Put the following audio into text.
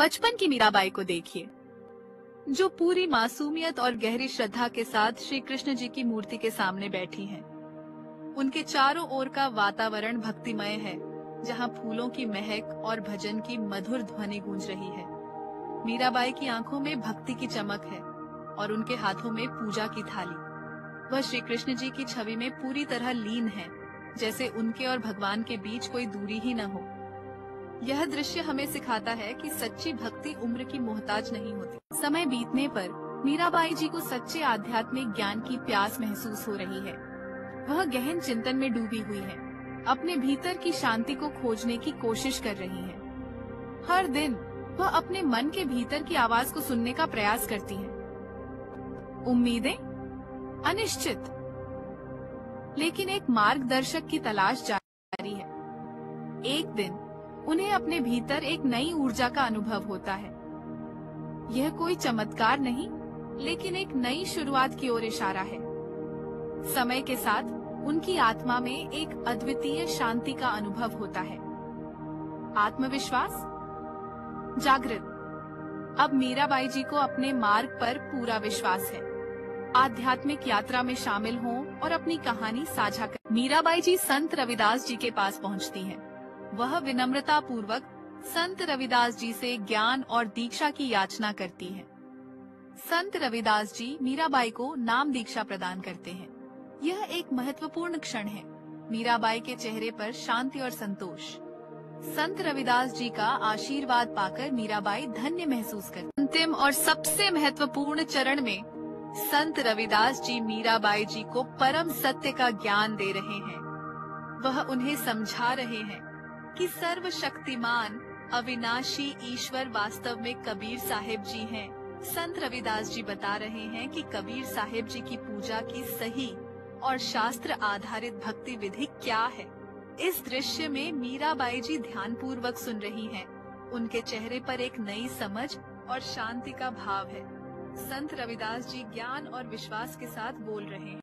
बचपन की मीराबाई को देखिए, जो पूरी मासूमियत और गहरी श्रद्धा के साथ श्री कृष्ण जी की मूर्ति के सामने बैठी हैं। उनके चारों ओर का वातावरण भक्तिमय है, जहां फूलों की महक और भजन की मधुर ध्वनि गूंज रही है। मीराबाई की आंखों में भक्ति की चमक है और उनके हाथों में पूजा की थाली। वह श्री कृष्ण जी की छवि में पूरी तरह लीन है, जैसे उनके और भगवान के बीच कोई दूरी ही न हो। यह दृश्य हमें सिखाता है कि सच्ची भक्ति उम्र की मोहताज नहीं होती। समय बीतने पर मीराबाई जी को सच्चे आध्यात्मिक ज्ञान की प्यास महसूस हो रही है। वह गहन चिंतन में डूबी हुई है, अपने भीतर की शांति को खोजने की कोशिश कर रही है। हर दिन वह अपने मन के भीतर की आवाज को सुनने का प्रयास करती है। उम्मीदें अनिश्चित, लेकिन एक मार्गदर्शक की तलाश जारी है। एक दिन उन्हें अपने भीतर एक नई ऊर्जा का अनुभव होता है। यह कोई चमत्कार नहीं, लेकिन एक नई शुरुआत की ओर इशारा है। समय के साथ उनकी आत्मा में एक अद्वितीय शांति का अनुभव होता है। आत्मविश्वास जागृत। अब मीराबाई जी को अपने मार्ग पर पूरा विश्वास है। आध्यात्मिक यात्रा में शामिल हों और अपनी कहानी साझा कर। मीराबाई जी संत रविदास जी के पास पहुंचती हैं। वह विनम्रता पूर्वक संत रविदास जी से ज्ञान और दीक्षा की याचना करती हैं। संत रविदास जी मीराबाई को नाम दीक्षा प्रदान करते हैं। यह एक महत्वपूर्ण क्षण है। मीराबाई के चेहरे पर शांति और संतोष। संत रविदास जी का आशीर्वाद पाकर मीराबाई धन्य महसूस करती। अंतिम और सबसे महत्वपूर्ण चरण में संत रविदास जी मीराबाई जी को परम सत्य का ज्ञान दे रहे हैं। वह उन्हें समझा रहे हैं कि सर्वशक्तिमान अविनाशी ईश्वर वास्तव में कबीर साहिब जी हैं। संत रविदास जी बता रहे हैं कि कबीर साहिब जी की पूजा की सही और शास्त्र आधारित भक्ति विधि क्या है। इस दृश्य में मीराबाई जी ध्यान पूर्वक सुन रही हैं। उनके चेहरे पर एक नई समझ और शांति का भाव है। संत रविदास जी ज्ञान और विश्वास के साथ बोल रहे हैं।